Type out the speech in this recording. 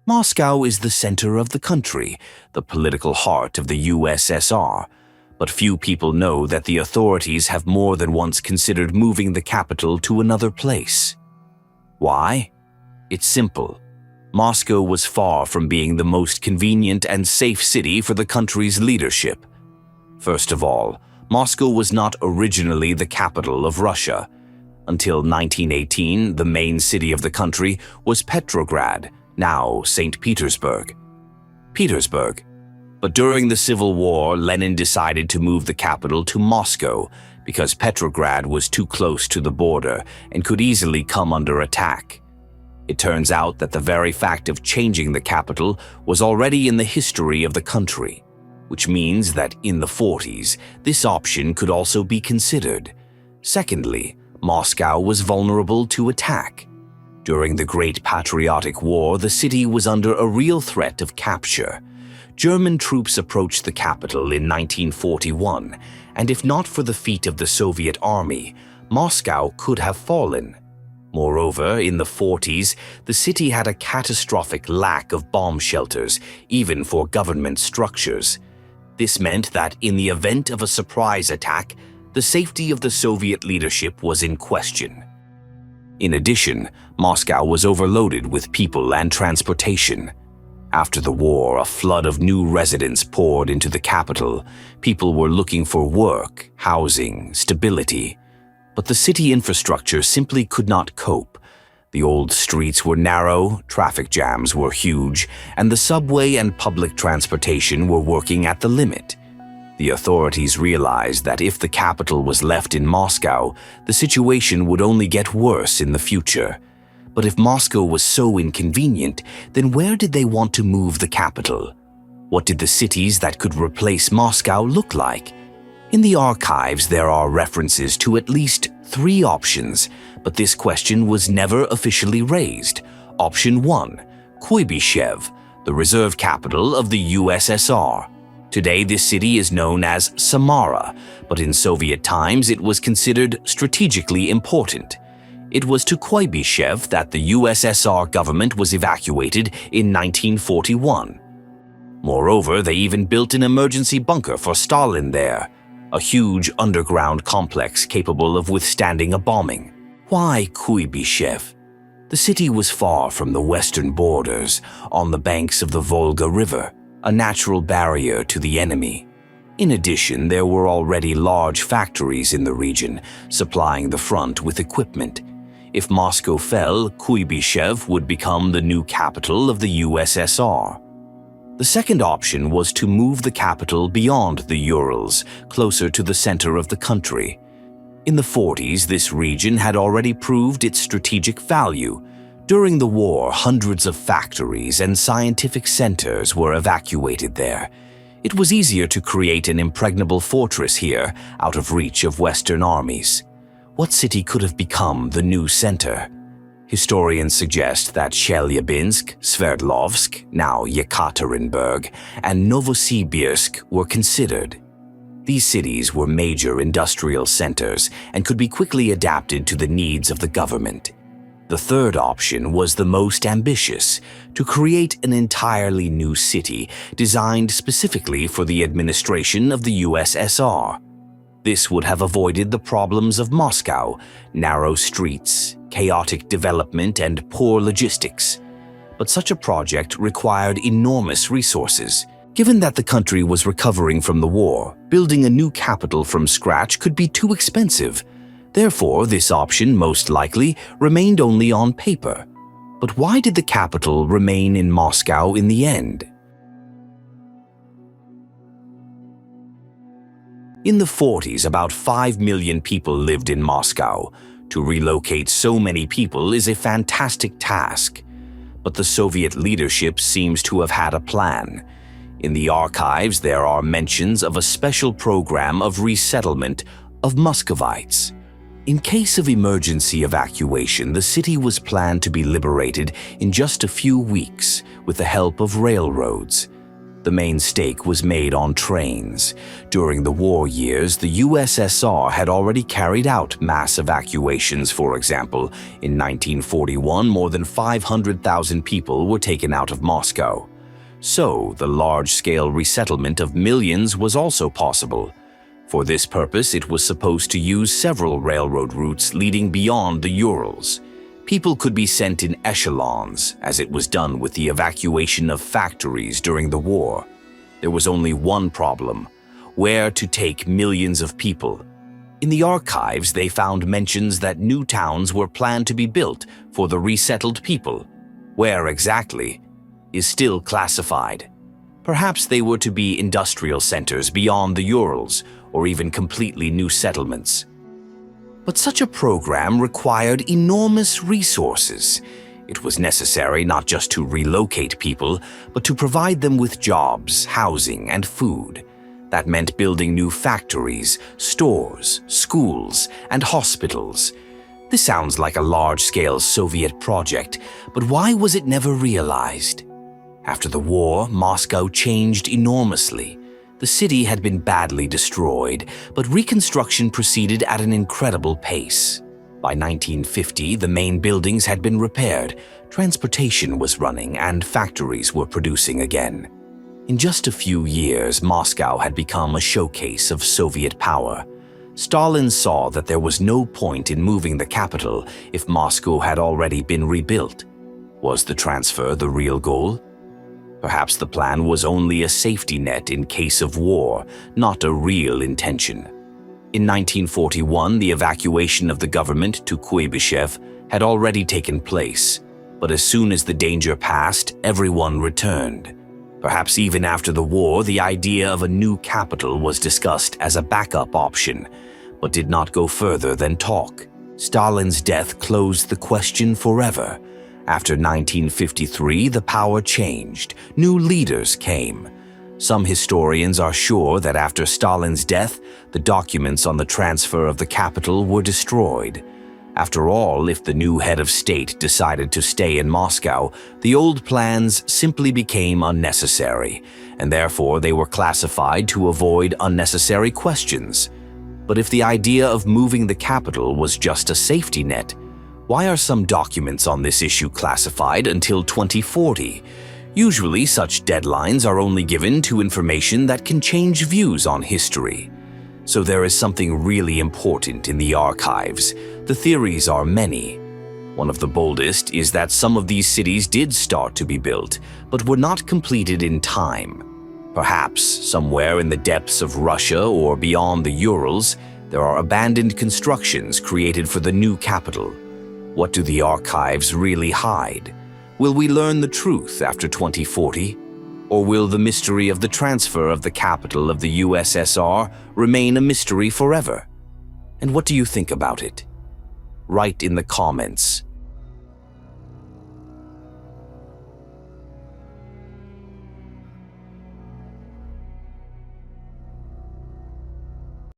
Moscow is the center of the country, the political heart of the USSR, but few people know that the authorities have more than once considered moving the capital to another place. Why? It's simple. Moscow was far from being the most convenient and safe city for the country's leadership. First of all, Moscow was not originally the capital of Russia. Until 1918, the main city of the country was Petrograd, now St. Petersburg. But during the Civil War, Lenin decided to move the capital to Moscow because Petrograd was too close to the border and could easily come under attack. It turns out that the very fact of changing the capital was already in the history of the country, which means that in the 40s, this option could also be considered. Secondly, Moscow was vulnerable to attack. During the Great Patriotic War, the city was under a real threat of capture. German troops approached the capital in 1941, and if not for the feat of the Soviet army, Moscow could have fallen. Moreover, in the 40s, the city had a catastrophic lack of bomb shelters, even for government structures. This meant that in the event of a surprise attack, the safety of the Soviet leadership was in question. In addition, Moscow was overloaded with people and transportation. After the war, a flood of new residents poured into the capital. People were looking for work, housing, stability. But the city infrastructure simply could not cope. The old streets were narrow, traffic jams were huge, and the subway and public transportation were working at the limit. The authorities realized that if the capital was left in Moscow, the situation would only get worse in the future. But if Moscow was so inconvenient, then where did they want to move the capital? What did the cities that could replace Moscow look like? In the archives, there are references to at least 3 options, but this question was never officially raised. Option 1, Kuibyshev, the reserve capital of the USSR. Today, this city is known as Samara, but in Soviet times it was considered strategically important. It was to Kuibyshev that the USSR government was evacuated in 1941. Moreover, they even built an emergency bunker for Stalin there, a huge underground complex capable of withstanding a bombing. Why Kuibyshev? The city was far from the western borders, on the banks of the Volga River, a natural barrier to the enemy. In addition, there were already large factories in the region, supplying the front with equipment. If Moscow fell, Kuibyshev would become the new capital of the USSR. The second option was to move the capital beyond the Urals, closer to the center of the country. In the 40s, this region had already proved its strategic value. During the war, hundreds of factories and scientific centers were evacuated there. It was easier to create an impregnable fortress here, out of reach of Western armies. What city could have become the new center? Historians suggest that Chelyabinsk, Sverdlovsk, now Yekaterinburg, and Novosibirsk were considered. These cities were major industrial centers and could be quickly adapted to the needs of the government. The third option was the most ambitious, to create an entirely new city designed specifically for the administration of the USSR. This would have avoided the problems of Moscow, narrow streets, chaotic development, and poor logistics. But such a project required enormous resources. Given that the country was recovering from the war, building a new capital from scratch could be too expensive. Therefore, this option most likely remained only on paper. But why did the capital remain in Moscow in the end? In the 40s, about 5 million people lived in Moscow. To relocate so many people is a fantastic task. But the Soviet leadership seems to have had a plan. In the archives, there are mentions of a special program of resettlement of Muscovites. In case of emergency evacuation, the city was planned to be liberated in just a few weeks with the help of railroads. The main stake was made on trains. During the war years, the USSR had already carried out mass evacuations, for example. In 1941, more than 500,000 people were taken out of Moscow. So, the large-scale resettlement of millions was also possible. For this purpose, it was supposed to use several railroad routes leading beyond the Urals. People could be sent in echelons, as it was done with the evacuation of factories during the war. There was only one problem: where to take millions of people. In the archives, they found mentions that new towns were planned to be built for the resettled people. Where exactly is still classified. Perhaps they were to be industrial centers beyond the Urals, or even completely new settlements. But such a program required enormous resources. It was necessary not just to relocate people, but to provide them with jobs, housing, and food. That meant building new factories, stores, schools, and hospitals. This sounds like a large-scale Soviet project, but why was it never realized? After the war, Moscow changed enormously. The city had been badly destroyed, but reconstruction proceeded at an incredible pace. By 1950, the main buildings had been repaired, transportation was running, and factories were producing again. In just a few years, Moscow had become a showcase of Soviet power. Stalin saw that there was no point in moving the capital if Moscow had already been rebuilt. Was the transfer the real goal? Perhaps the plan was only a safety net in case of war, not a real intention. In 1941, the evacuation of the government to Kuibyshev had already taken place, but as soon as the danger passed, everyone returned. Perhaps even after the war, the idea of a new capital was discussed as a backup option, but did not go further than talk. Stalin's death closed the question forever. After 1953, the power changed. New leaders came. Some historians are sure that after Stalin's death, the documents on the transfer of the capital were destroyed. After all, if the new head of state decided to stay in Moscow, the old plans simply became unnecessary, and therefore they were classified to avoid unnecessary questions. But if the idea of moving the capital was just a safety net, why are some documents on this issue classified until 2040? Usually, such deadlines are only given to information that can change views on history. So there is something really important in the archives. The theories are many. One of the boldest is that some of these cities did start to be built, but were not completed in time. Perhaps, somewhere in the depths of Russia or beyond the Urals, there are abandoned constructions created for the new capital. What do the archives really hide? Will we learn the truth after 2040? Or will the mystery of the transfer of the capital of the USSR remain a mystery forever? And what do you think about it? Write in the comments.